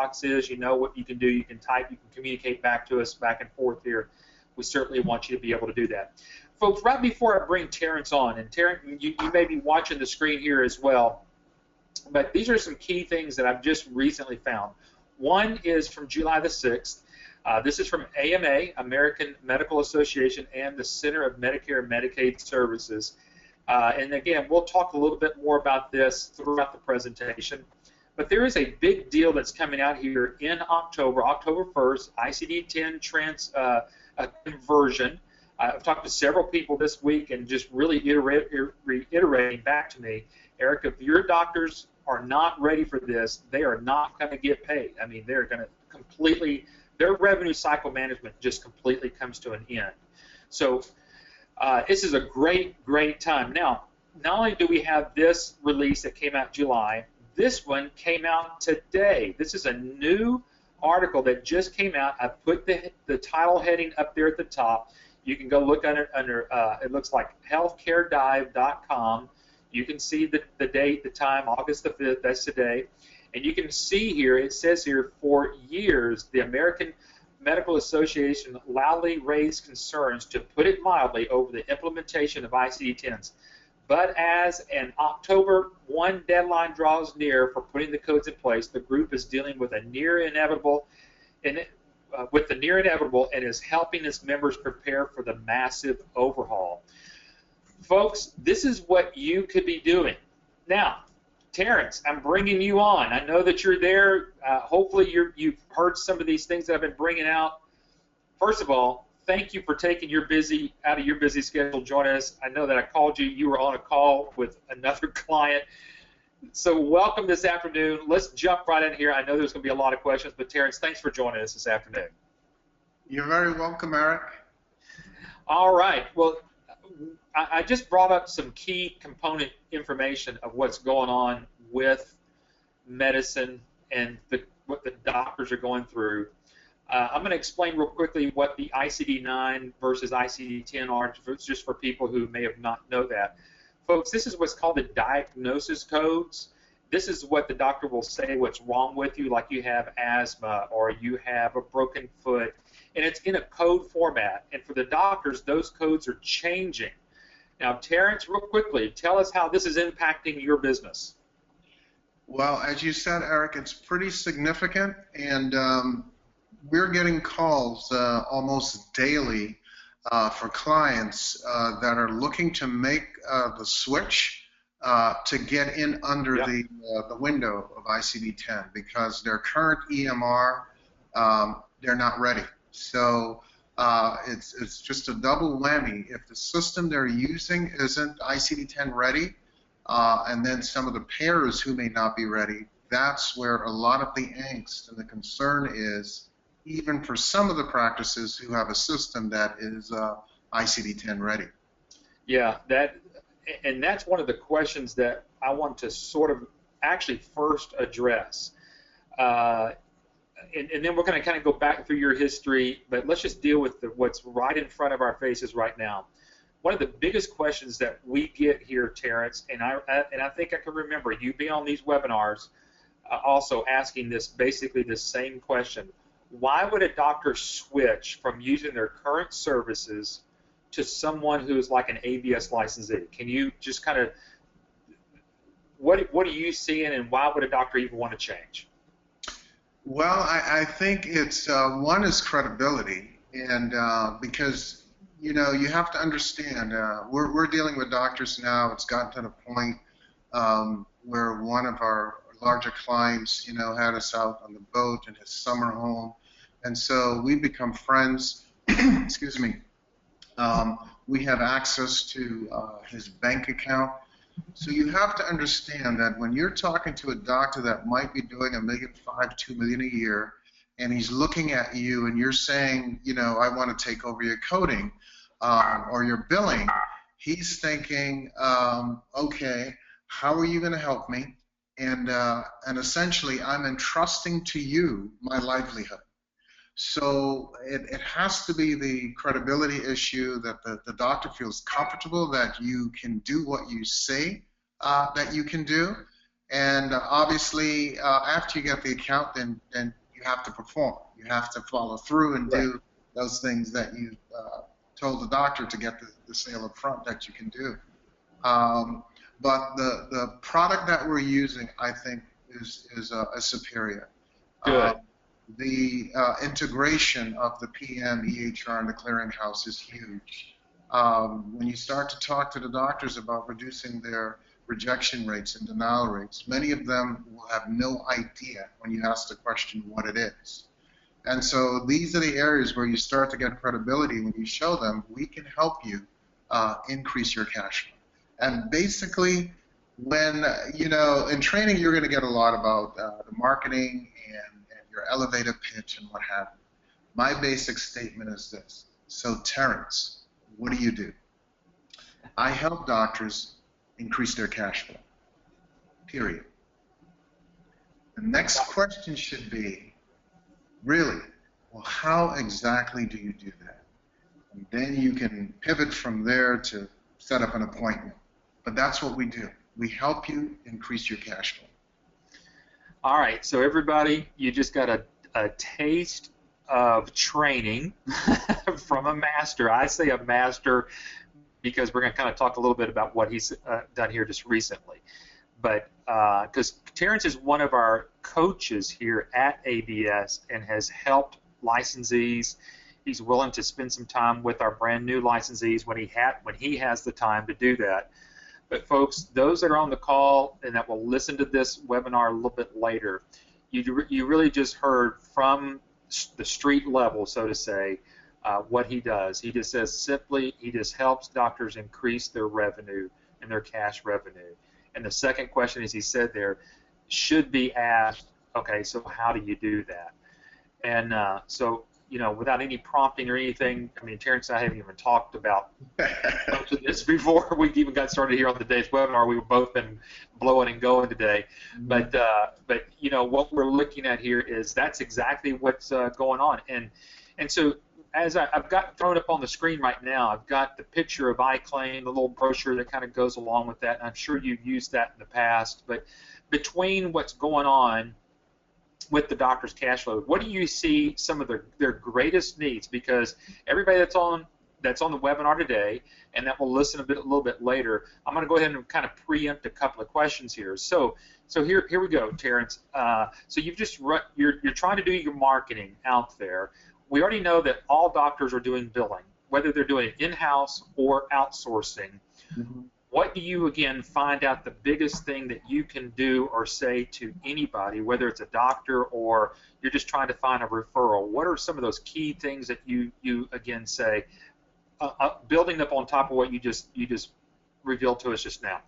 box is. You know what you can do. You can type. You can communicate back to us back and forth here. We certainly want you to be able to do that. Folks, right before I bring Terrence on, and Terrence, you may be watching the screen here as well, but these are some key things that I've just recently found. One is from July the 6th. This is from AMA, American Medical Association, and the Center of Medicare and Medicaid Services. And again, we'll talk a little bit more about this throughout the presentation. But there is a big deal that's coming out here in October, October 1st, ICD-10 conversion. I've talked to several people this week and just really reiterating back to me, Eric, if your doctors are not ready for this, they are not going to get paid. I mean, they're going to completely, their revenue cycle management just completely comes to an end. So this is a great, great time. Now, not only do we have this release that came out in July, this one came out today. This is a new article that just came out. I put the title heading up there at the top. You can go look under it looks like healthcaredive.com. You can see the date, the time, August the 5th, that's today. And you can see here, it says here, for years, the American Medical Association loudly raised concerns, to put it mildly, over the implementation of ICD-10s. But as an October 1 deadline draws near for putting the codes in place, the group is dealing with the near inevitable and is helping its members prepare for the massive overhaul. Folks, this is what you could be doing. Now, Terrence, I'm bringing you on. I know that you're there. Hopefully you've heard some of these things that I've been bringing out. First of all, thank you for taking out of your busy schedule to join us. I know that I called you. You were on a call with another client. So welcome this afternoon. Let's jump right in here. I know there's going to be a lot of questions, but Terrence, thanks for joining us this afternoon. You're very welcome, Eric. All right. Well, I just brought up some key component information of what's going on with medicine and what the doctors are going through. I'm going to explain real quickly what the ICD-9 versus ICD-10 are, just for people who may have not know that. Folks, this is what's called the diagnosis codes. This is what the doctor will say what's wrong with you, like you have asthma or you have a broken foot, and it's in a code format. And for the doctors, those codes are changing. Now, Terrence, real quickly, tell us how this is impacting your business. Well, as you said, Eric, it's pretty significant, and we're getting calls almost daily for clients that are looking to make the switch to get in under the window of ICD-10 because their current EMR, they're not ready. So it's just a double whammy. If the system they're using isn't ICD-10 ready, and then some of the payers who may not be ready, that's where a lot of the angst and the concern is, even for some of the practices who have a system that is ICD-10 ready. Yeah, that's one of the questions that I want to sort of actually first address. And then we're going to kind of go back through your history, but let's just deal with what's right in front of our faces right now. One of the biggest questions that we get here, Terrence, and I think I can remember you being on these webinars also asking basically this same question. Why would a doctor switch from using their current services to someone who's like an ABS licensee? Can you just kind of, what are you seeing, and why would a doctor even want to change? Well, I think it's, one is credibility, and because, you know, you have to understand, we're dealing with doctors now. It's gotten to the point where one of our larger clients, you know, had us out on the boat in his summer home, and so we become friends. Excuse me. We have access to his bank account. So you have to understand that when you're talking to a doctor that might be doing $1.5 million, $2 million a year, and he's looking at you and you're saying, you know, I want to take over your coding or your billing, he's thinking, okay, how are you going to help me? And essentially, I'm entrusting to you my livelihood. So it has to be the credibility issue that the doctor feels comfortable that you can do what you say that you can do. And obviously, after you get the account, then you have to perform. You have to follow through and Right. do those things that you told the doctor to get the sale up front that you can do. But the product that we're using, I think, is superior. Good. The integration of the PM, EHR, and the clearinghouse is huge. When you start to talk to the doctors about reducing their rejection rates and denial rates, many of them will have no idea when you ask the question what it is. And so these are the areas where you start to get credibility when you show them we can help you increase your cash flow. And basically, when, in training, you're going to get a lot about the marketing and your elevator pitch and what have you. My basic statement is this. So, Terrence, what do? I help doctors increase their cash flow, period. The next question should be, really, well, how exactly do you do that? And then you can pivot from there to set up an appointment. But that's what we do. We help you increase your cash flow. All right, so everybody, you just got a taste of training from a master. I say a master because we're going to kind of talk a little bit about what he's done here just recently. But because Terrence is one of our coaches here at ABS and has helped licensees. He's willing to spend some time with our brand new licensees when he has the time to do that. But folks, those that are on the call and that will listen to this webinar a little bit later, you really just heard from the street level, so to say, what he does. He just says simply, he just helps doctors increase their revenue and their cash revenue. And the second question, as he said there, should be asked, okay, so how do you do that? And so, without any prompting or anything, I mean, Terrence and I haven't even talked about this before we even got started here on today's webinar. We've both been blowing and going today. But what we're looking at here is that's exactly what's going on. And so as I've got thrown up on the screen right now, I've got the picture of iClaim, the little brochure that kind of goes along with that. And I'm sure you've used that in the past. But between what's going on with the doctor's cash flow, what do you see some of their greatest needs? Because everybody that's on the webinar today and that will listen a little bit later, I'm going to go ahead and kind of preempt a couple of questions here. So here we go, Terrence. So you're trying to do your marketing out there. We already know that all doctors are doing billing, whether they're doing it in-house or outsourcing. Mm-hmm. What do you, again, find out the biggest thing that you can do or say to anybody, whether it's a doctor or you're just trying to find a referral? What are some of those key things that you again, say, building up on top of what you just revealed to us just now?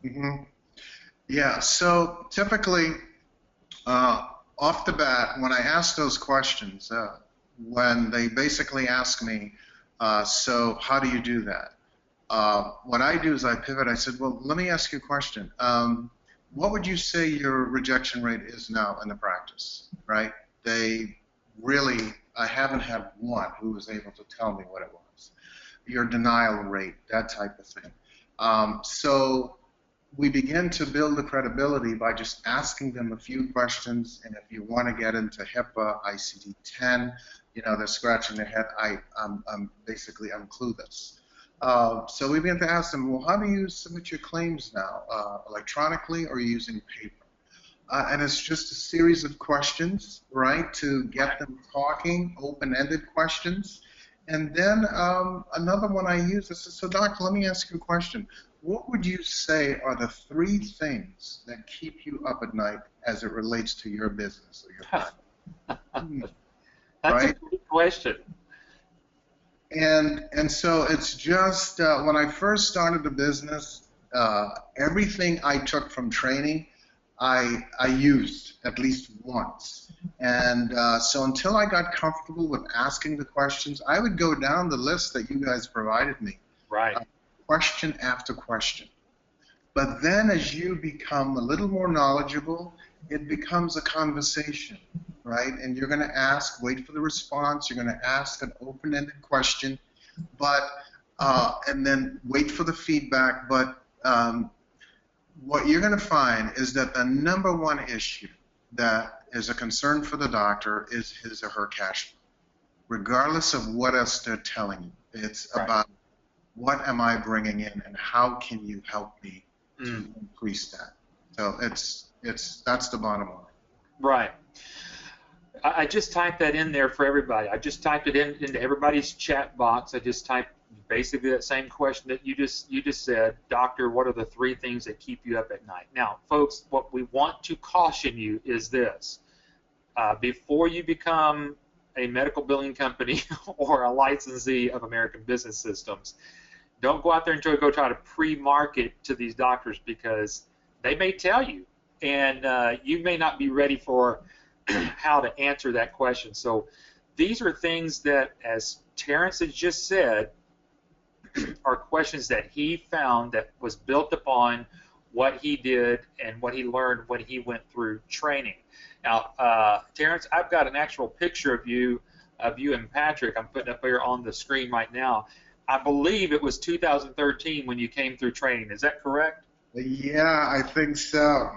Mm-hmm. Yeah, so typically, off the bat, when I ask those questions, when they basically ask me, so how do you do that? What I do is I pivot. I said, well, let me ask you a question. What would you say your rejection rate is now in the practice, right? I haven't had one who was able to tell me what it was. Your denial rate, that type of thing. So we begin to build the credibility by just asking them a few questions, and if you want to get into HIPAA, ICD-10, they're scratching their head. I'm clueless. So we begin to ask them, well, how do you submit your claims now? Electronically or using paper? And it's just a series of questions, right, to get them talking, open-ended questions. And then another one I use is, so doctor, let me ask you a question. What would you say are the 3 things that keep you up at night as it relates to your business or your practice? That's right? a good question. And so it's just when I first started the business, everything I took from training, I used at least once. And so until I got comfortable with asking the questions, I would go down the list that you guys provided me. Right. Question after question. But then as you become a little more knowledgeable, it becomes a conversation, right? And you're going to ask, wait for the response, you're going to ask an open-ended question, but and then wait for the feedback. But what you're going to find is that the number one issue that is a concern for the doctor is his or her cash flow, regardless of what else they're telling you. It's Right. about what am I bringing in and how can you help me to increase that. So that's the bottom line. Right. I just typed that in there for everybody. I just typed it into everybody's chat box. I just typed basically that same question that you just said, Doctor, what are the 3 things that keep you up at night? Now, folks, what we want to caution you is this. Before you become a medical billing company or a licensee of American Business Systems, don't go out there and go try to pre-market to these doctors, because they may tell you, and you may not be ready for how to answer that question. So these are things that, as Terrence has just said, are questions that he found that was built upon what he did and what he learned when he went through training. Now, Terrence, I've got an actual picture of you and Patrick. I'm putting up here on the screen right now. I believe it was 2013 when you came through training. Is that correct? Yeah, I think so.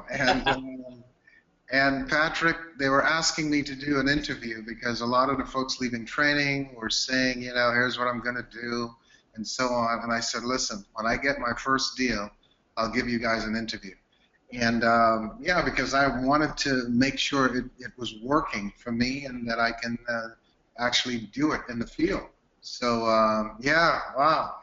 And Patrick, they were asking me to do an interview because a lot of the folks leaving training were saying, you know, here's what I'm going to do, and so on. And I said, listen, when I get my first deal, I'll give you guys an interview. And yeah, because I wanted to make sure it was working for me and that I can actually do it in the field. So yeah, wow.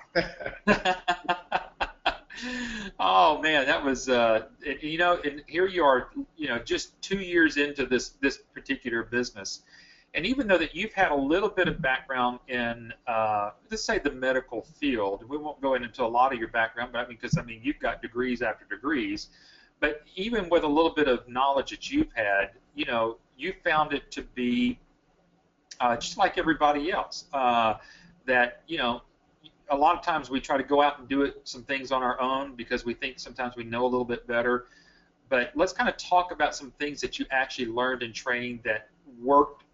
Oh man, that was you know, and here you are, you know, just 2 years into this particular business, and even though that you've had a little bit of background in let's say the medical field, we won't go into a lot of your background, but I mean, because I mean you've got degrees after degrees, but even with a little bit of knowledge that you've had, you know, you found it to be just like everybody else, that, you know, a lot of times we try to go out and do some things on our own because we think sometimes we know a little bit better. But let's kind of talk about some things that you actually learned in training that worked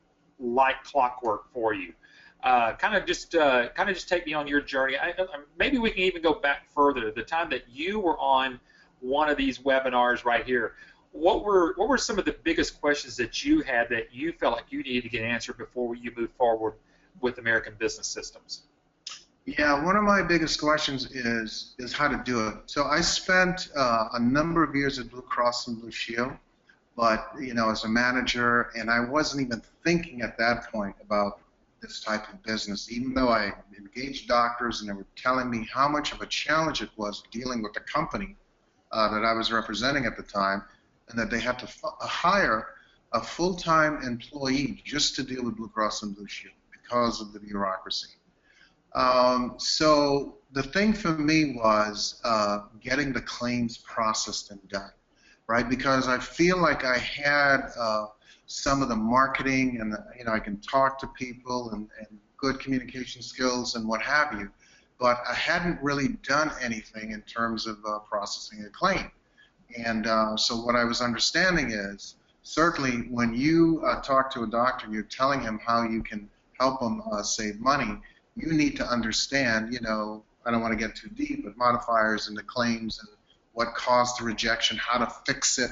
like clockwork for you. Kind of just take me on your journey. Maybe we can even go back further. The time that you were on one of these webinars right here, what were some of the biggest questions that you had that you felt like you needed to get answered before you moved forward with American Business Systems? Yeah, one of my biggest questions is how to do it. So I spent a number of years at Blue Cross and Blue Shield, but you know, as a manager, and I wasn't even thinking at that point about this type of business, even though I engaged doctors and they were telling me how much of a challenge it was dealing with the company that I was representing at the time, and that they had to hire a full-time employee just to deal with Blue Cross and Blue Shield because of the bureaucracy. So the thing for me was getting the claims processed and done, right? Because I feel like I had some of the marketing and, you know, I can talk to people and good communication skills and what have you, but I hadn't really done anything in terms of processing a claim. And so what I was understanding is, certainly when you talk to a doctor and you're telling him how you can help him save money, you need to understand, you know, I don't want to get too deep, but modifiers and the claims and what caused the rejection, how to fix it,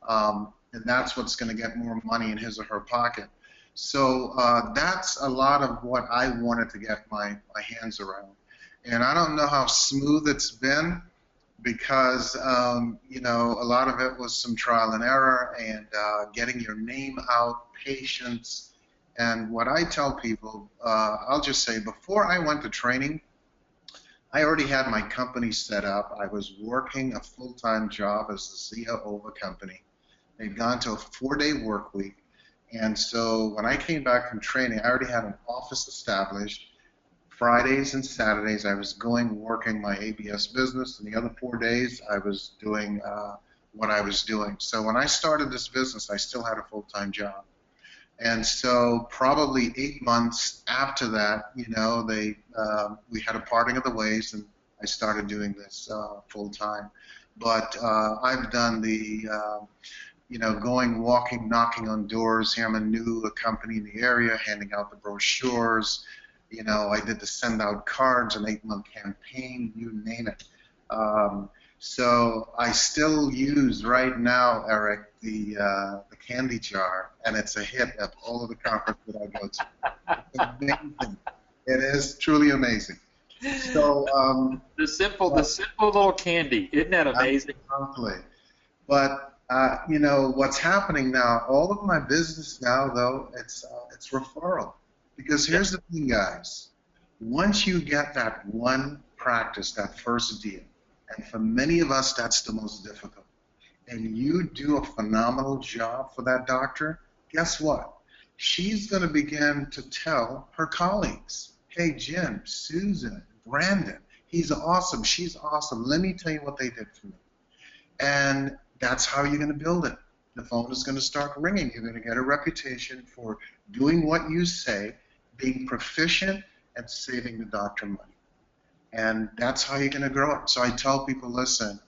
and that's what's going to get more money in his or her pocket. So that's a lot of what I wanted to get my hands around. And I don't know how smooth it's been because, you know, a lot of it was some trial and error and getting your name out, patience. And what I tell people, I'll just say, before I went to training, I already had my company set up. I was working a full-time job as the CEO of a company. They'd gone to a 4-day work week. And so when I came back from training, I already had an office established. Fridays and Saturdays, I was working my ABS business, and the other 4 days, I was doing what I was doing. So when I started this business, I still had a full-time job. And so probably 8 months after that, you know, we had a parting of the ways, and I started doing this full-time. But I've done the, you know, walking, knocking on doors. Here I'm a new company in the area, handing out the brochures. You know, I did the send out cards, an 8-month campaign, you name it. So I still use right now, Eric, the candy jar, and it's a hit at all of the conferences that I go to. It's amazing. It is truly amazing. So The simple little candy, isn't that amazing? absolutely. But you know what's happening now? All of my business now, though, it's referral. Because Yeah. here's the thing, guys. Once you get that one practice, that first deal, and for many of us, that's the most difficult, and you do a phenomenal job for that doctor, guess what? She's going to begin to tell her colleagues, hey, Jim, Susan, Brandon, he's awesome, she's awesome. Let me tell you what they did for me. And that's how you're going to build it. The phone is going to start ringing. You're going to get a reputation for doing what you say, being proficient, and saving the doctor money. And that's how you're going to grow it. So I tell people, listen,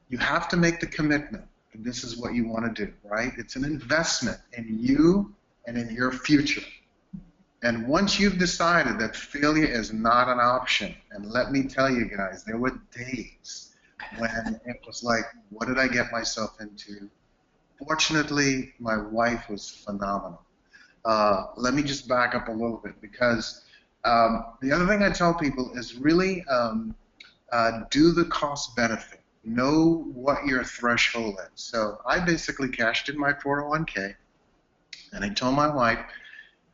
you have to make the commitment. And this is what you want to do, right? It's an investment in you and in your future. And once you've decided that failure is not an option, and let me tell you guys, there were days when it was like, what did I get myself into? Fortunately, my wife was phenomenal. Let me just back up a little bit, because the other thing I tell people is really do the cost benefit. Know what your threshold is. So I basically cashed in my 401k, and I told my wife,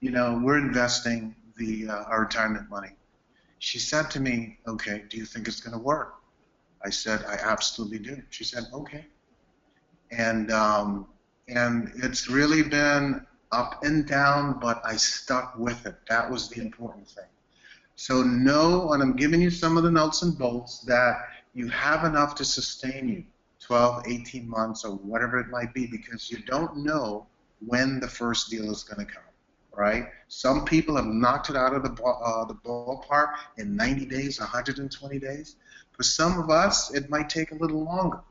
you know, we're investing our retirement money. She said to me, okay, do you think it's going to work? I said, I absolutely do. She said, okay. And it's really been up and down, but I stuck with it. That was the important thing. So know, and I'm giving you some of the nuts and bolts, that you have enough to sustain you 12, 18 months, or whatever it might be, because you don't know when the first deal is going to come, right? Some people have knocked it out of the ballpark in 90 days, 120 days. For some of us, it might take a little longer.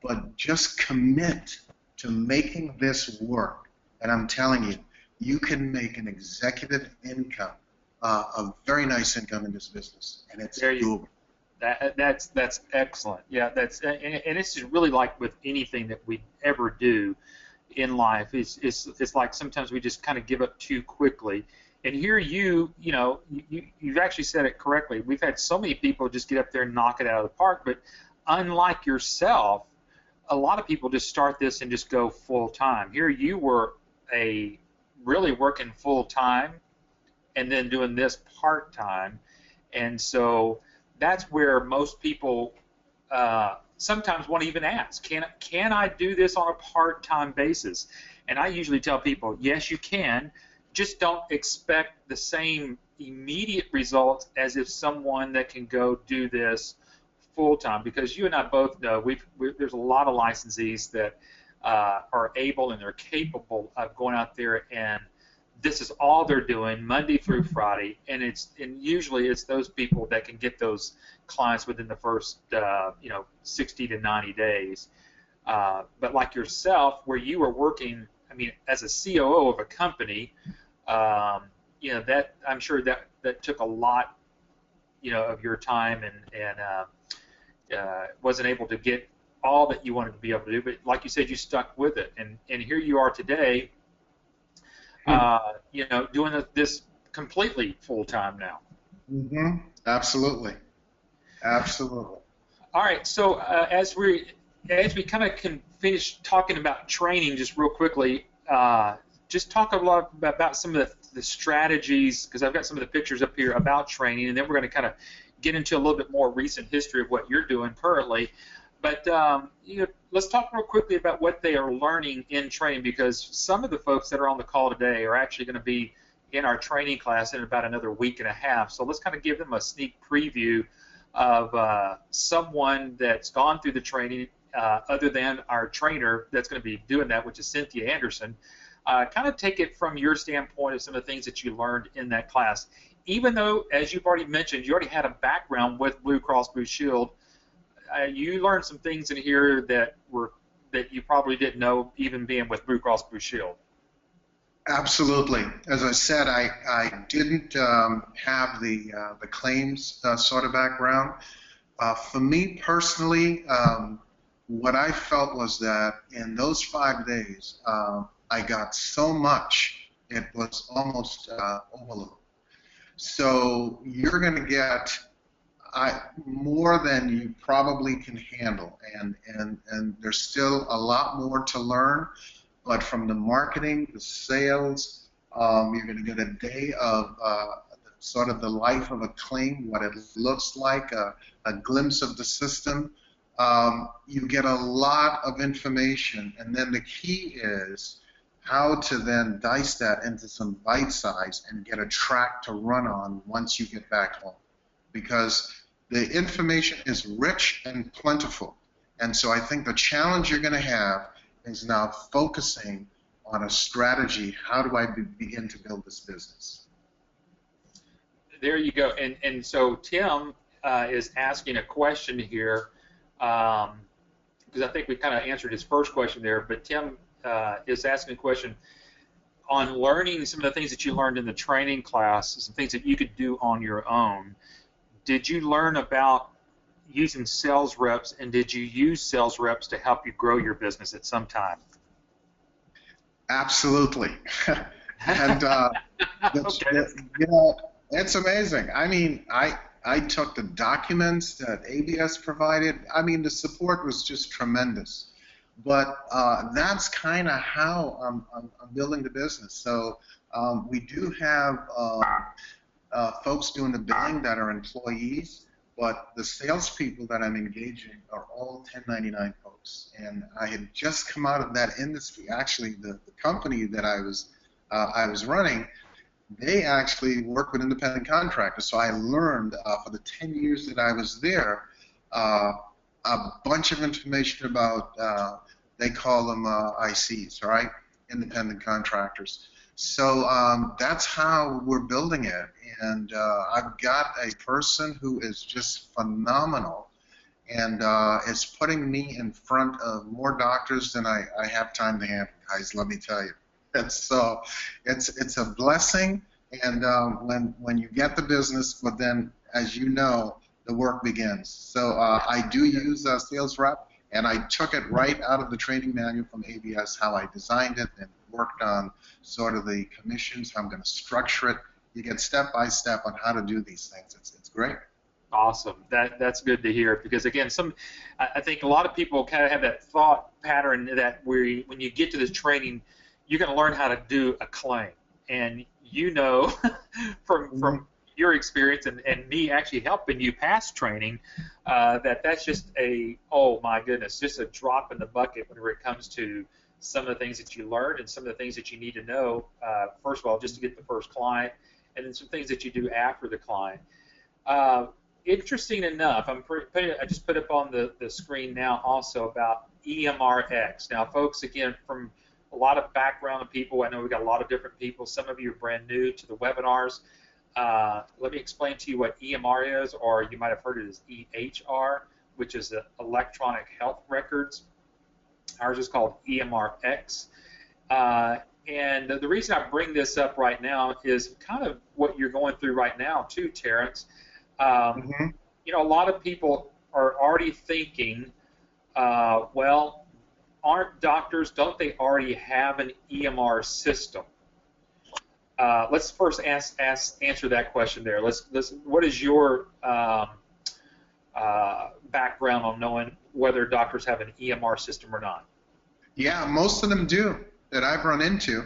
But just commit to making this work. And I'm telling you, you can make an executive income, a very nice income in this business, and it's doable. That's excellent. Yeah, and it's just really like with anything that we ever do in life. It's like sometimes we just kind of give up too quickly. And here you've actually said it correctly. We've had so many people just get up there and knock it out of the park, but unlike yourself, a lot of people just start this and just go full time. Here you were really working full time and then doing this part time, and so that's where most people sometimes won't even ask, can I do this on a part time basis? And I usually tell people, yes, you can. Just don't expect the same immediate results as if someone that can go do this full time, because you and I both know there's a lot of licensees that are able and they're capable of going out there, and this is all they're doing Monday through Friday, and usually it's those people that can get those clients within the first 60 to 90 days. But like yourself, where you were working, I mean, as a COO of a company, that I'm sure that took a lot, of your time, and wasn't able to get all that you wanted to be able to do. But like you said, you stuck with it, and here you are today, doing this completely full time now. Mm-hmm. Absolutely. Absolutely. All right. So as we kind of can finish talking about training, just real quickly, just talk a lot about some of the strategies, because I've got some of the pictures up here about training, and then we're going to kind of get into a little bit more recent history of what you're doing currently. But let's talk real quickly about what they are learning in training, because some of the folks that are on the call today are actually going to be in our training class in about another week and a half. So let's kind of give them a sneak preview of someone that's gone through the training, other than our trainer that's going to be doing that, which is Cynthia Anderson. Kind of take it from your standpoint of some of the things that you learned in that class. Even though, as you've already mentioned, you already had a background with Blue Cross Blue Shield, you learned some things in here that you probably didn't know, even being with Blue Cross Blue Shield. Absolutely. As I said, I didn't have the claims sort of background. For me personally, what I felt was that in those 5 days, I got so much, it was almost overload. So you're going to get more than you probably can handle, and there's still a lot more to learn. But from the marketing, the sales, you're going to get a day of sort of the life of a claim, what it looks like, a glimpse of the system. You get a lot of information, and then the key is how to then dice that into some bite size and get a track to run on once you get back home. Because the information is rich and plentiful. And so I think the challenge you're going to have is now focusing on a strategy. How do I begin to build this business? There you go. And so Tim is asking a question here, because I think we kind of answered his first question there, but Tim is asking a question on learning some of the things that you learned in the training class, some things that you could do on your own. Did you learn about using sales reps, and did you use sales reps to help you grow your business at some time? Absolutely. And Okay. you know, it's amazing. I mean, I took the documents that ABS provided. I mean, the support was just tremendous. But that's kind of how I'm building the business. So we do have folks doing the billing that are employees, but the salespeople that I'm engaging are all 1099 folks. And I had just come out of that industry. Actually, the company that I was running, they actually work with independent contractors. So I learned for the 10 years that I was there a bunch of information about, they call them ICs, right? Independent contractors. So that's how we're building it. And I've got a person who is just phenomenal and is putting me in front of more doctors than I have time to handle, guys, let me tell you. It's a blessing, and when you get the business, but then, as you know, the work begins. So I do use a sales rep, and I took it right out of the training manual from ABS, how I designed it and worked on sort of the commissions, how I'm going to structure it. You get step by step on how to do these things. It's great. Awesome. That's good to hear, because again, I think a lot of people kind of have that thought pattern that when you get to this training, you're going to learn how to do a claim, and you know from your experience and me actually helping you pass training, that's just oh my goodness, just a drop in the bucket whenever it comes to some of the things that you learn and some of the things that you need to know, first of all, just to get the first client, and then some things that you do after the client. Interesting enough, I just put up on the screen now also about EMRX. Now, folks, again, from a lot of background of people, I know we've got a lot of different people. Some of you are brand new to the webinars. Let me explain to you what EMR is, or you might have heard it as EHR, which is electronic health records. Ours is called EMRX. And the reason I bring this up right now is kind of what you're going through right now too, Terrence. You know, a lot of people are already thinking, well, aren't doctors, don't they already have an EMR system? Let's first answer that question there. What is your background on knowing whether doctors have an EMR system or not? Yeah, most of them do that I've run into.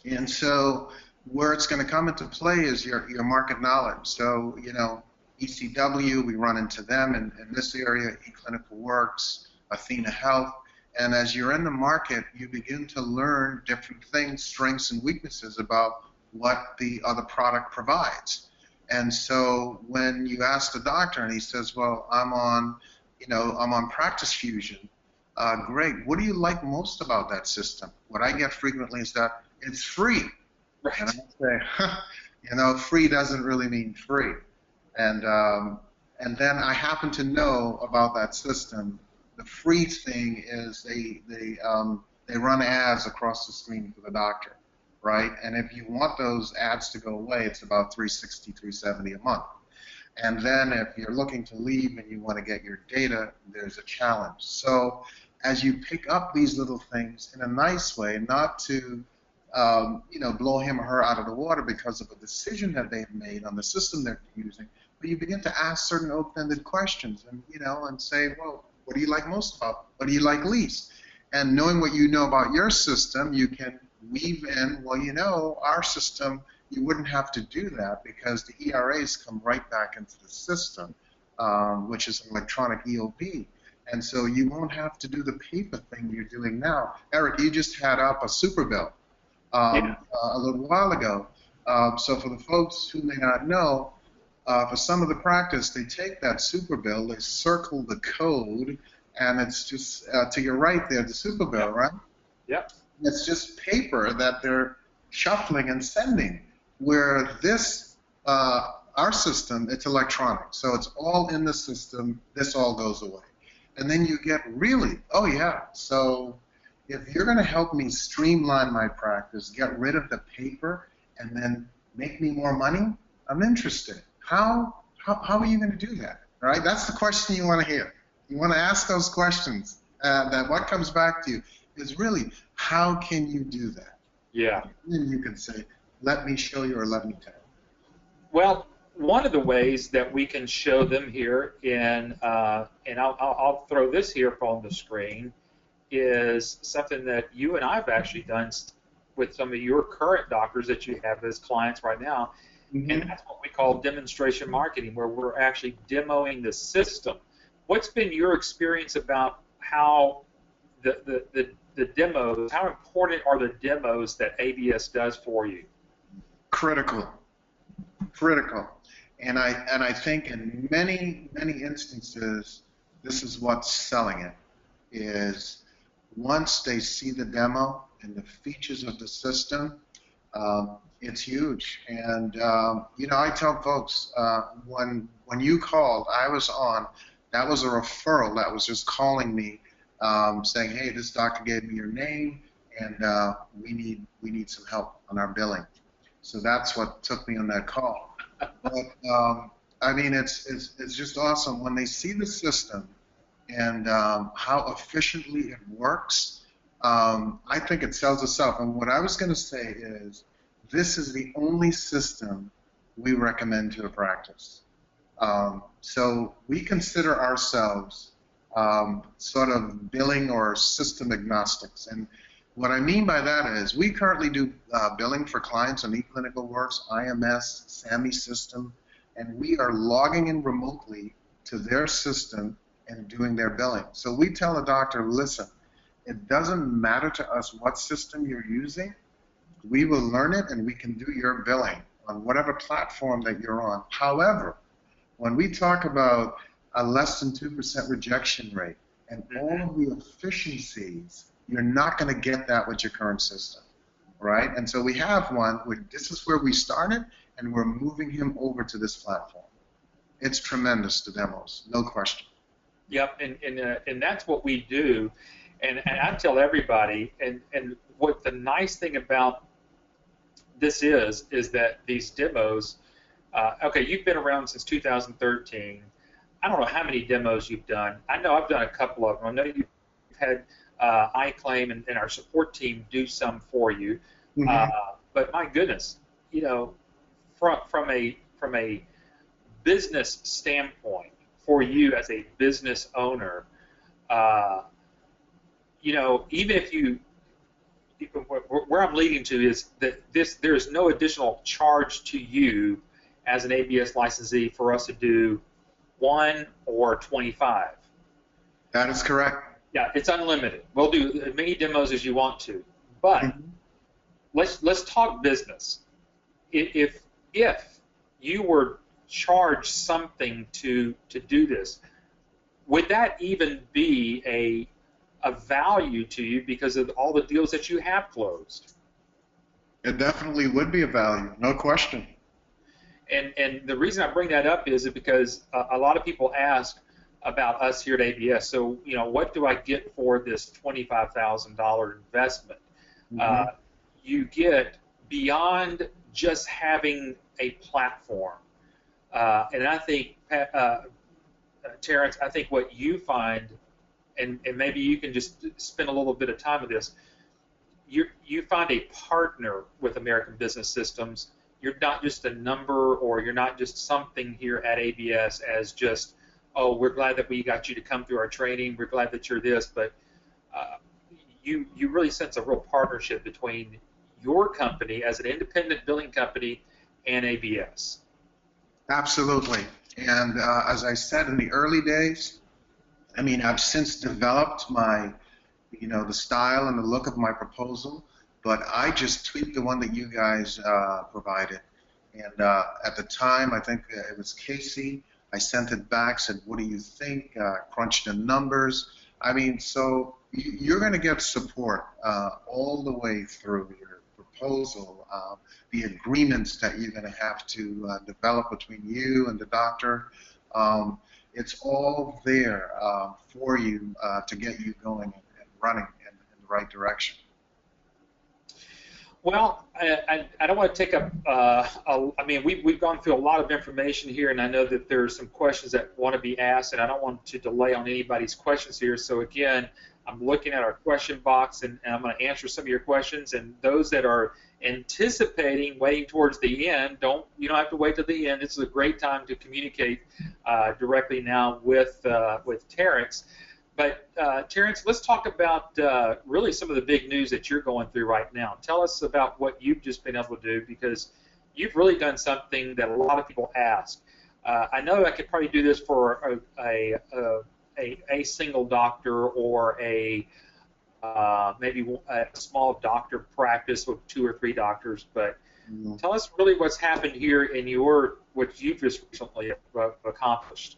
And so where it's going to come into play is your market knowledge. So, you know, ECW, we run into them in this area, eClinicalWorks, Athena Health. And as you're in the market, you begin to learn different things, strengths and weaknesses about what the other product provides. And so when you ask the doctor and he says, well, I'm on Practice Fusion, great. What do you like most about that system? What I get frequently is that it's free. Right. And I say, you know, free doesn't really mean free. And then I happen to know about that system. The free thing is they run ads across the screen for the doctor, right? And if you want those ads to go away, it's about $360, $370 a month. And then if you're looking to leave and you want to get your data, there's a challenge. So as you pick up these little things in a nice way, not to blow him or her out of the water because of a decision that they've made on the system they're using, but you begin to ask certain open-ended questions and, and say, well, what do you like most about? What do you like least? And knowing what you know about your system, you can weave in, well, our system, you wouldn't have to do that because the ERAs come right back into the system, which is an electronic EOB. And so you won't have to do the paper thing you're doing now. Eric, you just had up a super bill a little while ago. So for the folks who may not know, for some of the practice, they take that super bill, they circle the code, and it's just to your right there, the super bill, right? Yep. It's just paper that they're shuffling and sending. Where this, our system, it's electronic. So it's all in the system. This all goes away. And then you get really, oh yeah, so if you're going to help me streamline my practice, get rid of the paper, and then make me more money, I'm interested. How are you going to do that? All right? That's the question you want to hear. You want to ask those questions. That what comes back to you is really, how can you do that? Yeah. And then you can say, let me show you or let me tell you. Well, one of the ways that we can show them here and I'll throw this here up on the screen, is something that you and I have actually done with some of your current doctors that you have as clients right now, and that's what we call demonstration marketing, where we're actually demoing the system. What's been your experience about how the demos, how important are the demos that ABS does for you? Critical. And I think in many instances, this is what's selling it, is once they see the demo and the features of the system, it's huge. And I tell folks, when you called, I was on. That was a referral that was just calling me, saying, hey, this doctor gave me your name, and we need some help on our billing. So that's what took me on that call. But I mean, it's just awesome when they see the system and how efficiently it works. I think it sells itself. And what I was going to say is, this is the only system we recommend to a practice. So we consider ourselves sort of billing or system agnostics. And what I mean by that is we currently do billing for clients on eClinicalWorks, IMS, SAMI system, and we are logging in remotely to their system and doing their billing. So we tell a doctor, listen, it doesn't matter to us what system you're using. We will learn it and we can do your billing on whatever platform that you're on. However, when we talk about a less than 2% rejection rate and all of the efficiencies, you're not going to get that with your current system, right? And so we have one where this is where we started, and we're moving him over to this platform. It's tremendous, the demos, no question. Yep, and that's what we do. And I tell everybody, and what the nice thing about this is that these demos, okay, you've been around since 2013. I don't know how many demos you've done. I know I've done a couple of them. I know you've had iClaim and our support team do some for you. But my goodness, from a business standpoint, for you as a business owner, even if you, where I'm leading to is that there's no additional charge to you as an ABS licensee for us to do 1 or 25. That is correct. Yeah, it's unlimited. We'll do as many demos as you want to. But let's talk business. If you were charged something to do this, would that even be a value to you because of all the deals that you have closed? It definitely would be a value, no question. And the reason I bring that up is because a lot of people ask about us here at ABS. So, what do I get for this $25,000 investment? You get beyond just having a platform. And I think, Terrence, I think what you find, and maybe you can just spend a little bit of time with this, you find a partner with American Business Systems. You're not just a number, or you're not just something here at ABS as just, oh, we're glad that we got you to come through our training, we're glad that you're this, but you really sense a real partnership between your company as an independent billing company and ABS. Absolutely. And as I said in the early days, I mean, I've since developed my, the style and the look of my proposal, but I just tweaked the one that you guys provided. And at the time, I think it was Casey, I sent it back, said, what do you think? Crunched the numbers. I mean, so you're going to get support all the way through your proposal, the agreements that you're going to have to develop between you and the doctor. It's all there for you to get you going and running in the right direction. Well, I don't want to take up, I mean, we've gone through a lot of information here, and I know that there are some questions that want to be asked, and I don't want to delay on anybody's questions here. So again, I'm looking at our question box, and I'm going to answer some of your questions, and those that are anticipating waiting towards the end, you don't have to wait till the end. This is a great time to communicate directly now with Terrence. But Terrence, let's talk about really some of the big news that you're going through right now. Tell us about what you've just been able to do, because you've really done something that a lot of people ask. I know I could probably do this for a single doctor, or maybe a small doctor practice with 2 or 3 doctors, but tell us really what's happened here in what you've just recently accomplished.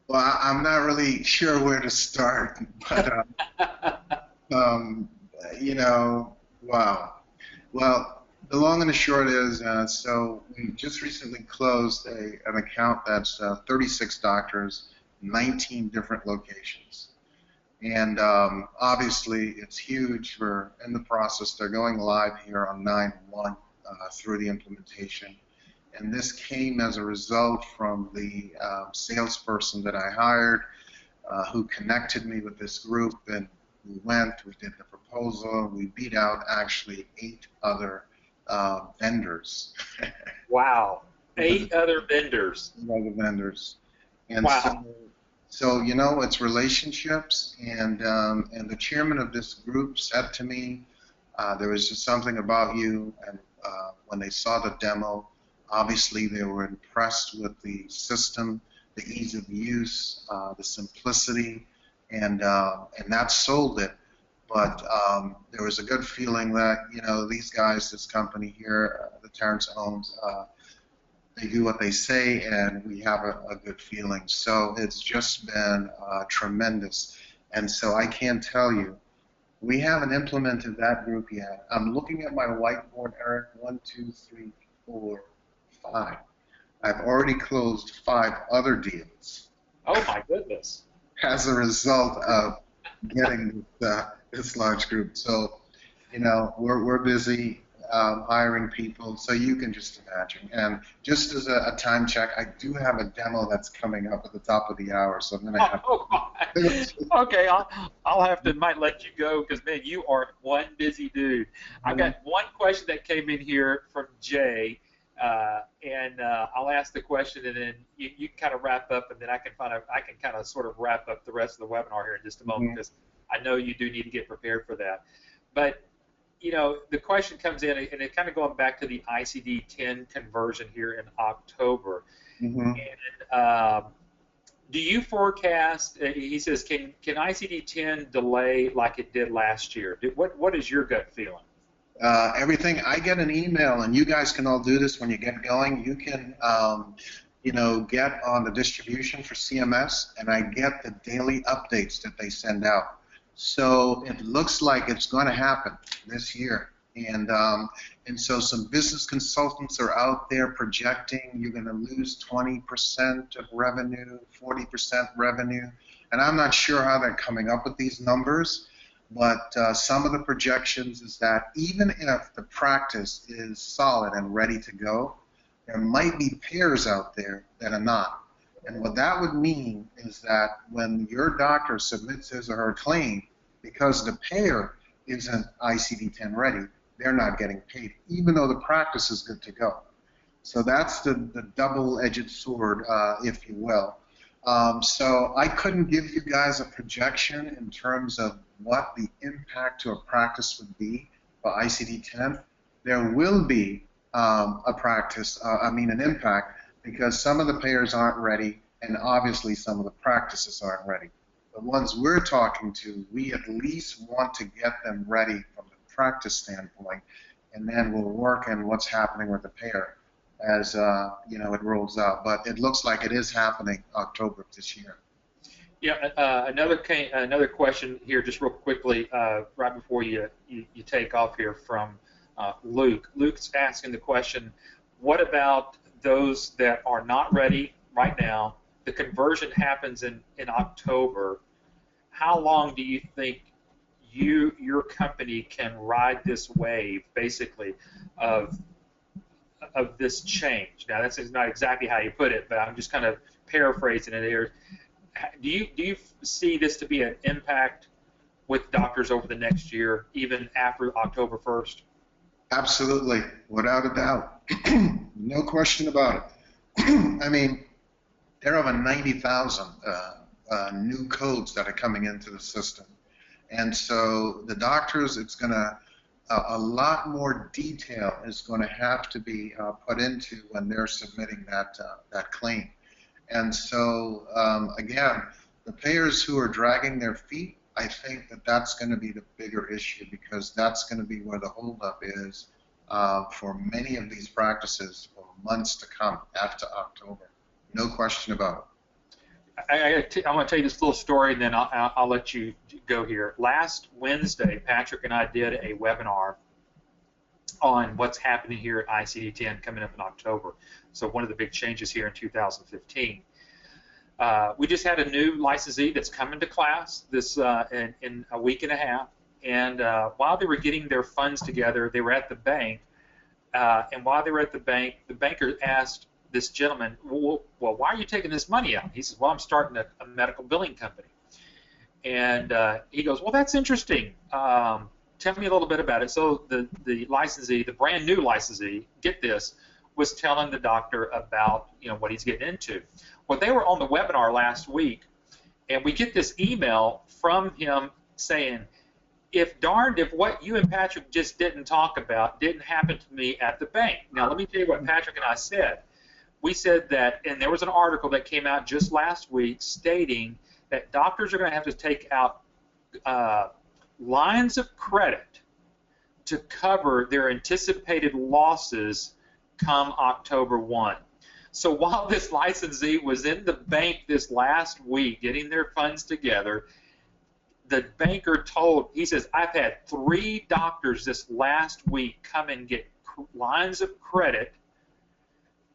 Well, I'm not really sure where to start, but wow. Well, the long and the short is, so we just recently closed an account that's 36 doctors, 19 different locations. And obviously, it's huge. We're in the process. They're going live here on 9/1 through the implementation. And this came as a result from the salesperson that I hired, who connected me with this group. And we did the proposal. We beat out actually 8 other vendors. Wow, 8 other vendors. 8 other vendors. And wow. So it's relationships, and the chairman of this group said to me, there was just something about you, and when they saw the demo, obviously they were impressed with the system, the ease of use, the simplicity, and that sold it. But there was a good feeling that these guys, this company here, the Terrence owns, they do what they say, and we have a good feeling. So it's just been tremendous. And so I can tell you, we haven't implemented that group yet. I'm looking at my whiteboard, Eric. 1, 2, 3, 4, 5. I've already closed 5 other deals. Oh my goodness! As a result of getting this large group. So, we're busy. Hiring people, so you can just imagine. And just as a time check, I do have a demo that's coming up at the top of the hour, so I'm going to have to... Okay, might let you go, because, man, you are one busy dude. I've got one question that came in here from Jay, and I'll ask the question, and then you kind of wrap up, and then I can kind of sort of wrap up the rest of the webinar here in just a moment, because I know you do need to get prepared for that. But the question comes in, and it's kind of going back to the ICD-10 conversion here in October. And do you forecast? He says, can ICD-10 delay like it did last year? What is your gut feeling? Everything. I get an email, and you guys can all do this when you get going. You can, get on the distribution for CMS, and I get the daily updates that they send out. So it looks like it's going to happen this year. And so some business consultants are out there projecting you're going to lose 20% of revenue, 40% revenue. And I'm not sure how they're coming up with these numbers, but some of the projections is that even if the practice is solid and ready to go, There might be payers out there that are not. And what that would mean is that when your doctor submits his or her claim, because the payer isn't ICD-10 ready, they're not getting paid, even though the practice is good to go. So that's the double-edged sword, if you will. So I couldn't give you guys a projection in terms of what the impact to a practice would be for ICD-10. There will be an impact, because some of the payers aren't ready, and obviously some of the practices aren't ready. The ones we're talking to, we at least want to get them ready from the practice standpoint, and then we'll work on what's happening with the payer as it rolls out. But it looks like it is happening October of this year. Yeah, another question here, just real quickly, right before you take off here from Luke. Luke's asking the question, what about those that are not ready right now? The conversion happens in October. How long do you think your company can ride this wave, basically, of this change? Now, that's not exactly how you put it, but I'm just kind of paraphrasing it here. Do you see this to be an impact with doctors over the next year, even after October 1st? Absolutely, without a doubt. No question about it. I mean, there are over 90,000 new codes that are coming into the system. And so the doctors, it's going to, a lot more detail is going to have to be put into when they're submitting that claim. And so, again, the payers who are dragging their feet, I think that that's going to be the bigger issue, because that's going to be where the holdup is for many of these practices for months to come after October. No question about it. I want to tell you this little story, and then I'll let you go here. Last Wednesday, Patrick and I did a webinar on what's happening here at ICD-10 coming up in October. So one of the big changes here in 2015. We just had a new licensee that's coming to class this in a week and a half. And while they were getting their funds together, they were at the bank. And while they were at the bank, the banker asked this gentleman, well, why are you taking this money out? He says, well, I'm starting a medical billing company. And he goes, well, that's interesting. Tell me a little bit about it. So the licensee, the brand new licensee, get this, was telling the doctor about what he's getting into. Well, they were on the webinar last week, and we get this email from him saying, if darned if what you and Patrick just didn't talk about didn't happen to me at the bank. Now, let me tell you what Patrick and I said. We said that, and there was an article that came out just last week stating that doctors are going to have to take out lines of credit to cover their anticipated losses come October 1. So while this licensee was in the bank this last week getting their funds together, the banker he says, I've had 3 doctors this last week come and get lines of credit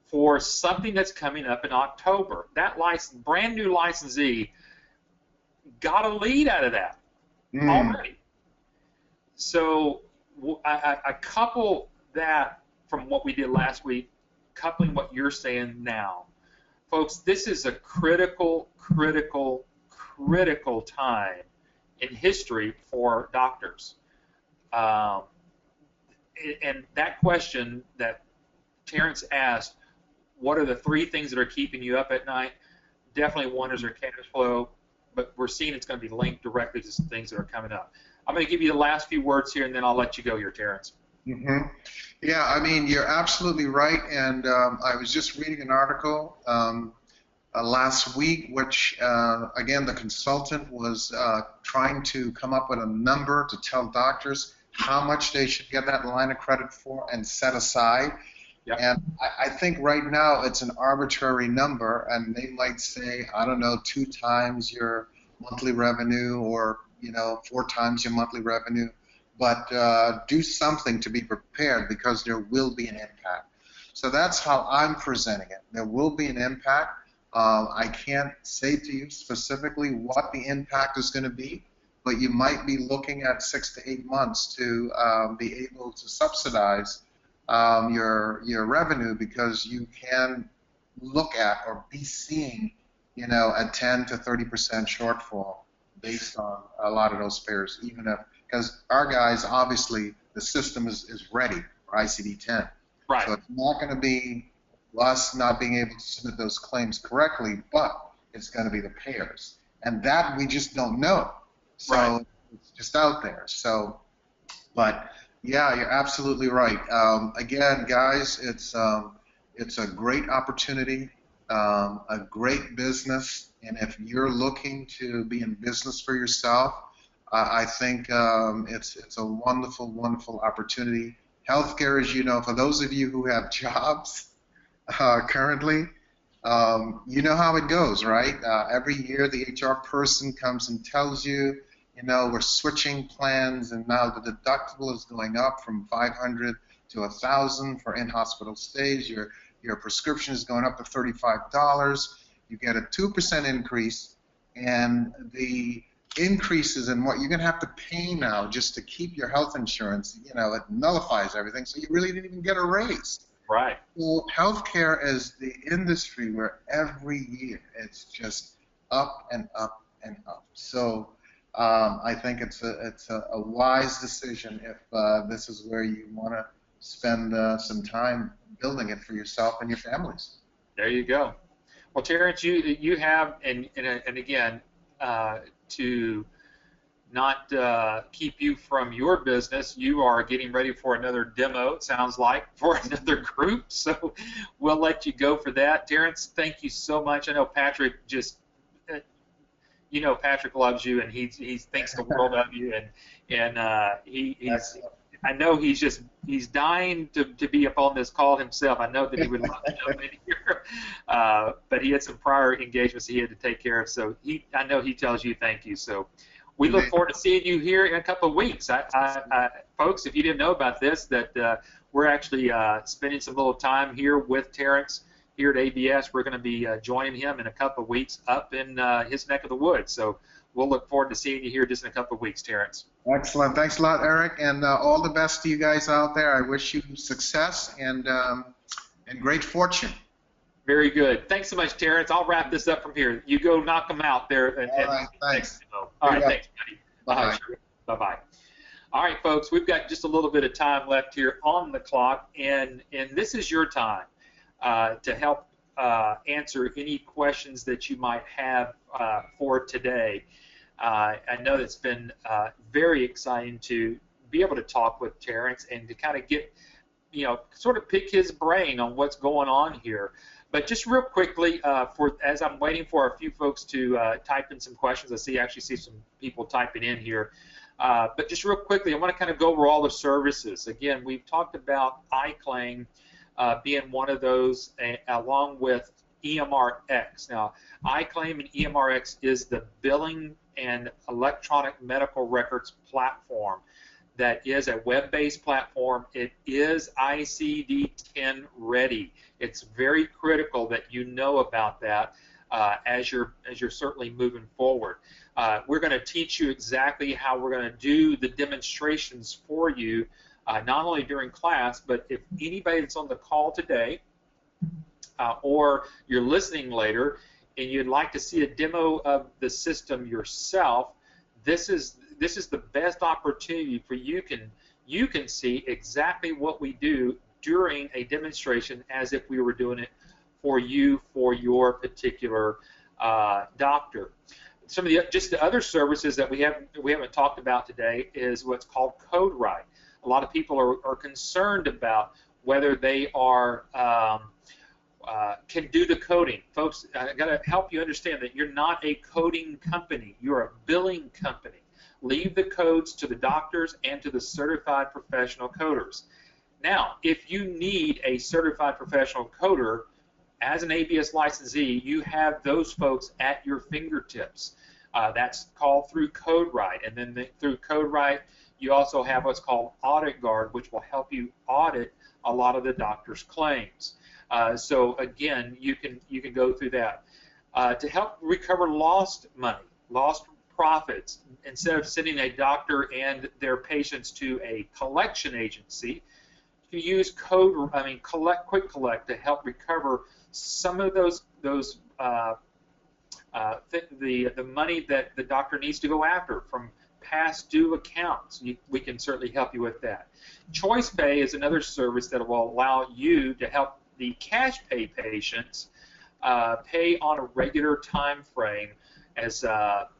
for something that's coming up in October. That brand new licensee got a lead out of that already. So I couple that from what we did last week, coupling what you're saying now. Folks, this is a critical time in history for doctors. And that question that Terrence asked, what are the 3 things that are keeping you up at night? Definitely one is their cash flow, but we're seeing it's going to be linked directly to some things that are coming up. I'm going to give you the last few words here, and then I'll let you go here, Terrence. Mm-hmm. Yeah, I mean, you're absolutely right, and I was just reading an article last week, which, again, the consultant was trying to come up with a number to tell doctors how much they should get that line of credit for and set aside. Yep. And I think right now it's an arbitrary number, and they might say, I don't know, 2 times your monthly revenue or, 4 times your monthly revenue. But do something to be prepared, because there will be an impact. So that's how I'm presenting it. There will be an impact. I can't say to you specifically what the impact is going to be, but you might be looking at 6 to 8 months to be able to subsidize your revenue, because you can look at or be seeing, a 10 to 30% shortfall based on a lot of those payers, even if, because our guys, obviously, the system is ready for ICD-10. Right. So it's not going to be us not being able to submit those claims correctly, but it's going to be the payers. And that we just don't know. So right. It's just out there. So, but yeah, you're absolutely right. Again, guys, it's a great opportunity, a great business, and if you're looking to be in business for yourself, I think it's a wonderful, wonderful opportunity. Healthcare, as you know, for those of you who have jobs currently, you know how it goes, right? Every year the HR person comes and tells you, we're switching plans, and now the deductible is going up from 500 to 1,000 for in-hospital stays. Your prescription is going up to $35. You get a 2% increase, and the increases in what you're going to have to pay now just to keep your health insurance, it nullifies everything, so you really didn't even get a raise. Right. Well, healthcare is the industry where every year it's just up and up and up. So I think it's a wise decision if this is where you want to spend some time building it for yourself and your families. There you go. Well, Terrence, you have, and again, to not keep you from your business, you are getting ready for another demo, it sounds like, for another group. So we'll let you go for that. Terrence, thank you so much. I know Patrick just, Patrick loves you, and he thinks the world of you, and he's. I know he's dying to be up on this call himself. I know that he would love to jump in here, but he had some prior engagements he had to take care of. So I know he tells you thank you. So we look forward to seeing you here in a couple of weeks. Folks, if you didn't know about this, that we're actually spending some little time here with Terrence here at ABS. We're going to be joining him in a couple of weeks up in his neck of the woods. So we'll look forward to seeing you here just in a couple of weeks, Terrence. Excellent. Thanks a lot, Eric, and all the best to you guys out there. I wish you success and great fortune. Very good. Thanks so much, Terrence. I'll wrap this up from here. You go knock them out there. All right, thanks. All right, thanks, buddy. Bye-bye. Sure. Bye-bye. All right, folks, we've got just a little bit of time left here on the clock, and this is your time to help answer any questions that you might have for today. I know it's been very exciting to be able to talk with Terrence and to kind of get, sort of pick his brain on what's going on here. But just real quickly, as I'm waiting for a few folks to type in some questions, actually see some people typing in here. But just real quickly, I want to kind of go over all the services. Again, we've talked about iClaim being one of those, along with EMRX. Now, iClaim and EMRX is the billing and electronic medical records platform that is a web-based platform. It is ICD-10 ready. It's very critical that you know about that as you're certainly moving forward. We're going to teach you exactly how we're going to do the demonstrations for you, not only during class, but if anybody that's on the call today or you're listening later and you'd like to see a demo of the system yourself, this is the best opportunity for you can see exactly what we do during a demonstration as if we were doing it for you for your particular doctor. Some of the other services that we haven't talked about today is what's called CodeWrite. A lot of people are concerned about whether they can do the coding. Folks, I've got to help you understand that you're not a coding company. You're a billing company. Leave the codes to the doctors and to the certified professional coders. Now, if you need a certified professional coder, as an ABS licensee, you have those folks at your fingertips. That's called through CodeWrite. And then through CodeWrite, you also have what's called Audit Guard, which will help you audit a lot of the doctor's claims. So again, you can go through that. To help recover lost money, lost profits, instead of sending a doctor and their patients to a collection agency, you to use Quick Collect to help recover some of the money that the doctor needs to go after from past due accounts. We can certainly help you with that. Choice Pay is another service that will allow you to help the cash pay patients pay on a regular time frame. As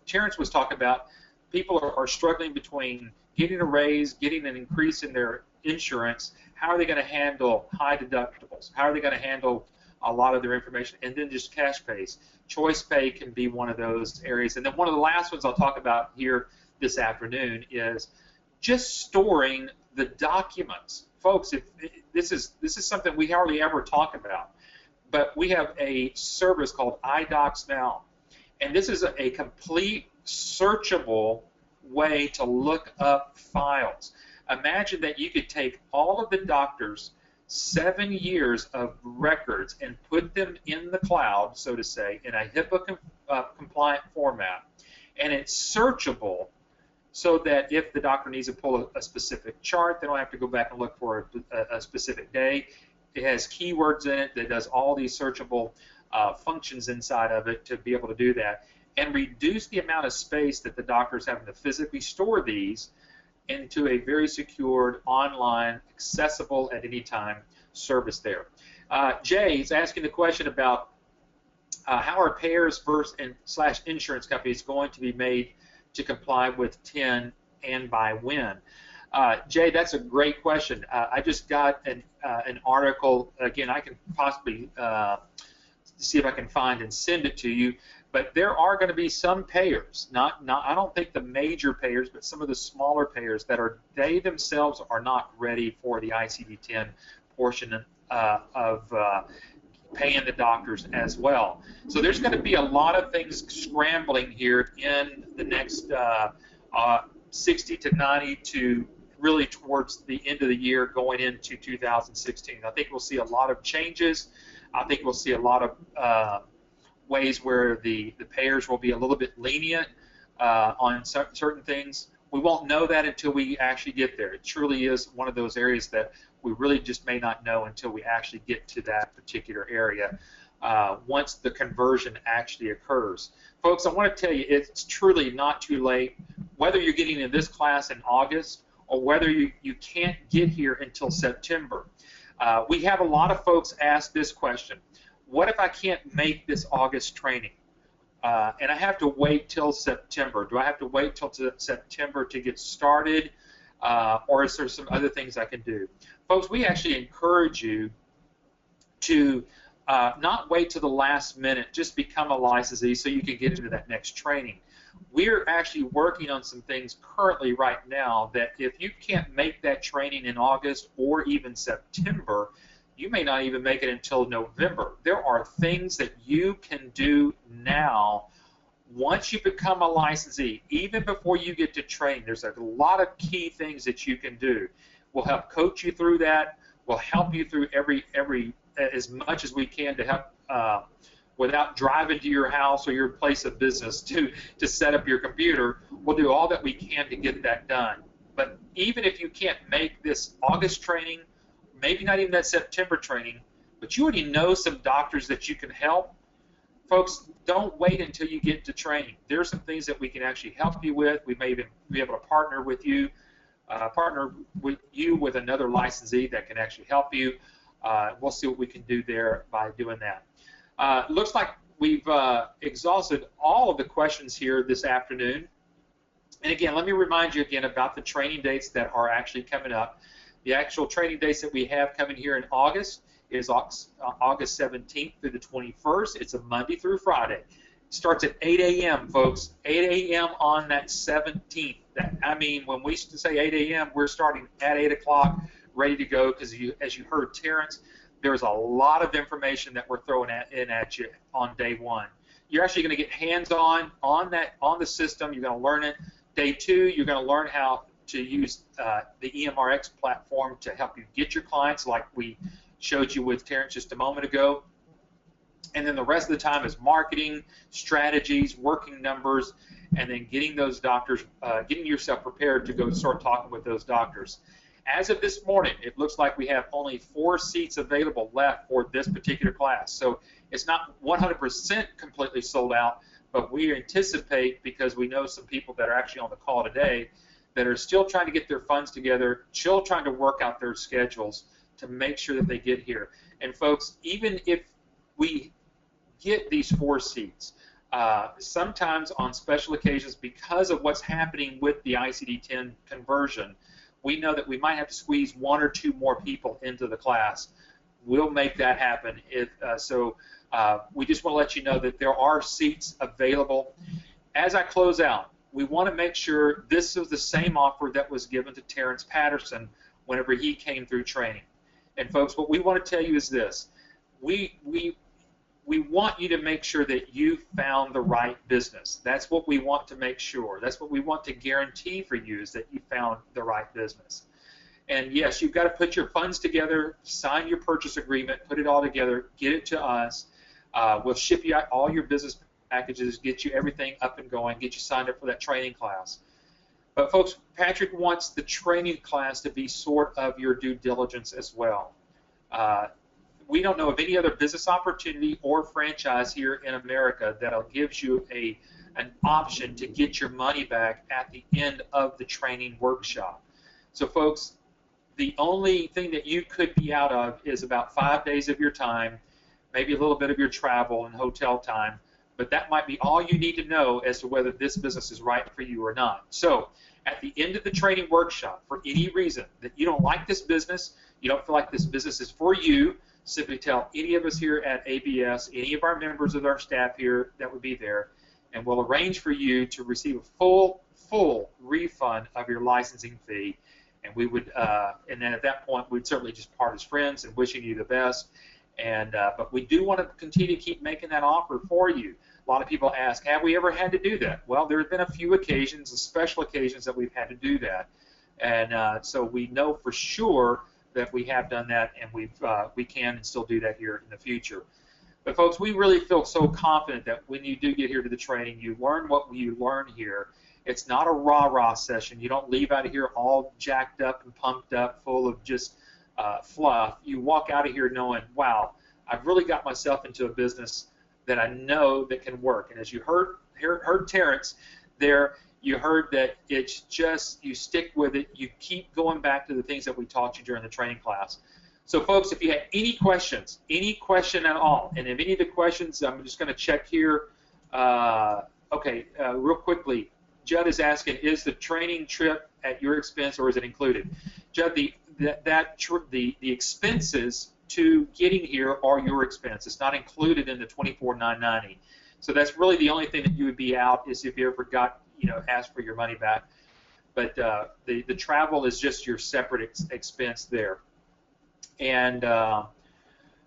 Terrence was talking about, people are struggling between getting a raise, getting an increase in their insurance. How are they going to handle high deductibles? How are they going to handle a lot of their information? And then just cash pays. Choice Pay can be one of those areas. And then one of the last ones I'll talk about here this afternoon is just storing the documents. Folks, this is something we hardly ever talk about, but we have a service called iDocs Now, and this is a complete searchable way to look up files. Imagine that you could take all of the doctors' 7 years of records and put them in the cloud, so to say, in a HIPAA compliant format, and it's searchable so that if the doctor needs to pull a specific chart, they don't have to go back and look for a specific day. It has keywords in it that does all these searchable functions inside of it to be able to do that, and reduce the amount of space that the doctor is having to physically store these into a very secured, online, accessible at any time service there. Jay is asking the question about how are payers / insurance companies going to be made to comply with 10 and by when? Jay, that's a great question. I just got an article. Again, I can possibly see if I can find and send it to you. But there are going to be some payers, I don't think the major payers, but some of the smaller payers they themselves are not ready for the ICD-10 portion of paying the doctors as well. So there's going to be a lot of things scrambling here in the next 60 to 90 to really towards the end of the year going into 2016. I think we'll see a lot of changes. I think we'll see a lot of ways where the payers will be a little bit lenient on certain things. We won't know that until we actually get there. It truly is one of those areas that we really just may not know until we actually get to that particular area once the conversion actually occurs. Folks, I want to tell you, it's truly not too late. Whether you're getting in this class in August or whether you can't get here until September. We have a lot of folks ask this question: what if I can't make this August training? And I have to wait till September. Do I have to wait till September to get started? Or is there some other things I can do? Folks, we actually encourage you to not wait till the last minute, just become a licensee so you can get into that next training. We're actually working on some things currently right now that if you can't make that training in August or even September, you may not even make it until November. There are things that you can do now once you become a licensee, even before you get to train. There's a lot of key things that you can do. We'll help coach you through that. We'll help you through every as much as we can to help without driving to your house or your place of business to set up your computer. We'll do all that we can to get that done. But even if you can't make this August training, maybe not even that September training, but you already know some doctors that you can help, folks, don't wait until you get to training. There are some things that we can actually help you with. We may even be able to partner with you with another licensee that can actually help you. We'll see what we can do there by doing that. Looks like we've exhausted all of the questions here this afternoon. And again, let me remind you again about the training dates that are actually coming up. The actual training dates that we have coming here in August is August 17th through the 21st. It's a Monday through Friday. It starts at 8 a.m., folks. 8 a.m. on that 17th. I mean, when we say 8 a.m., we're starting at 8 o'clock, ready to go, because as you heard Terrence, there's a lot of information that we're throwing in at you on day one. You're actually going to get hands-on on the system. You're going to learn it. Day two, you're going to learn how to use the EMRX platform to help you get your clients, like we showed you with Terrence just a moment ago. And then the rest of the time is marketing, strategies, working numbers, and then getting those doctors, getting yourself prepared to go start talking with those doctors. As of this morning, it looks like we have only 4 seats available left for this particular class. So it's not 100% completely sold out, but we anticipate, because we know some people that are actually on the call today that are still trying to get their funds together, still trying to work out their schedules to make sure that they get here. And folks, even if we get these 4 seats, sometimes on special occasions, because of what's happening with the ICD-10 conversion, we know that we might have to squeeze 1 or 2 more people into the class. We'll make that happen. We just want to let you know that there are seats available. As I close out, we want to make sure this is the same offer that was given to Terrence Patterson whenever he came through training. And folks, what we want to tell you is this. We want you to make sure that you found the right business. That's what we want to make sure. That's what we want to guarantee for you, is that you found the right business. And yes, you've got to put your funds together, sign your purchase agreement, put it all together, get it to us. We'll ship you out all your business packages, get you everything up and going, get you signed up for that training class. But folks, Patrick wants the training class to be sort of your due diligence as well. We don't know of any other business opportunity or franchise here in America that gives you an option to get your money back at the end of the training workshop. So folks, the only thing that you could be out of is about 5 days of your time, maybe a little bit of your travel and hotel time, but that might be all you need to know as to whether this business is right for you or not. So at the end of the training workshop, for any reason that you don't like this business, you don't feel like this business is for you, simply tell any of us here at ABS, any of our members of our staff here that would be there, and we'll arrange for you to receive a full refund of your licensing fee. And we would, and then at that point, we'd certainly just part as friends and wishing you the best. And but we do want to continue to keep making that offer for you. A lot of people ask, have we ever had to do that? Well, there have been a few occasions, special occasions, that we've had to do that. And so we know for sure that we have done that, and we can and still do that here in the future. But folks, we really feel so confident that when you do get here to the training, you learn what you learn here. It's not a rah-rah session. You don't leave out of here all jacked up and pumped up, full of just fluff. You walk out of here knowing, wow, I've really got myself into a business that I know that can work. And as you heard Terrence there, you heard that it's just, you stick with it, you keep going back to the things that we taught you during the training class. So folks, if you have any questions, any question at all, and if any of the questions, I'm just going to check here. Real quickly, Judd is asking, is the training trip at your expense or is it included? Judd, the expenses to getting here are your expense. It's not included in the $24,990. So that's really the only thing that you would be out is if you ever got, asked for your money back. But the travel is just your separate expense there. And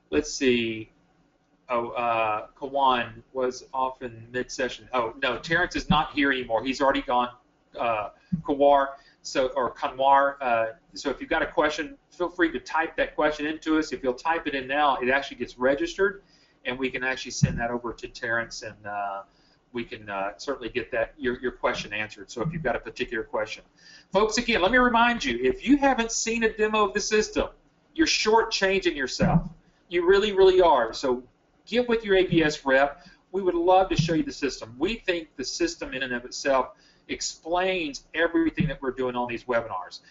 let's see. Kawan was off in mid-session. Oh, no, Terrence is not here anymore. He's already gone. Kanwar. So if you've got a question, feel free to type that question into us. If you'll type it in now, it actually gets registered, and we can actually send that over to Terrence, and we can certainly get that your question answered. So if you've got a particular question. Folks, again, let me remind you, if you haven't seen a demo of the system, you're shortchanging yourself. You really, really are. So get with your ABS rep. We would love to show you the system. We think the system in and of itself explains everything that we're doing on these webinars.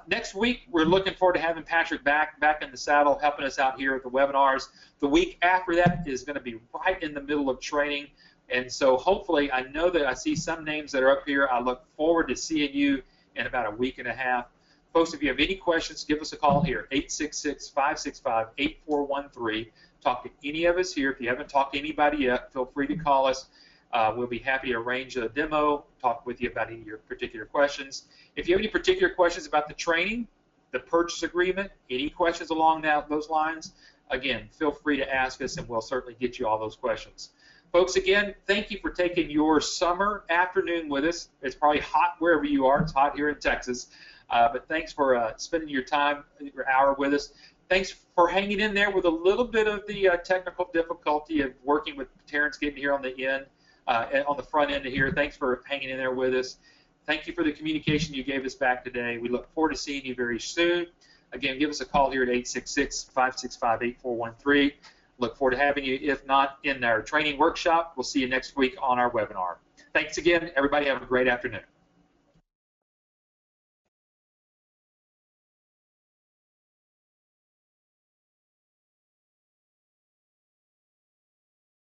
Next week, we're looking forward to having Patrick back in the saddle, helping us out here at the webinars. The week after that is going to be right in the middle of training. And so hopefully, I know that I see some names that are up here. I look forward to seeing you in about a week and a half. Folks, if you have any questions, give us a call here, 866-565-8413. Talk to any of us here. If you haven't talked to anybody yet, feel free to call us. We'll be happy to arrange a demo, talk with you about any of your particular questions. If you have any particular questions about the training, the purchase agreement, any questions along those lines, again, feel free to ask us, and we'll certainly get you all those questions. Folks, again, thank you for taking your summer afternoon with us. It's probably hot wherever you are. It's hot here in Texas. But thanks for spending your time, your hour with us. Thanks for hanging in there with a little bit of the technical difficulty of working with Terrence getting here on the end, on the front end here. Thanks for hanging in there with us. Thank you for the communication you gave us back today. We look forward to seeing you very soon. Again, give us a call here at 866-565-8413. Look forward to having you, if not in our training workshop. We'll see you next week on our webinar. Thanks again, everybody. Have a great afternoon.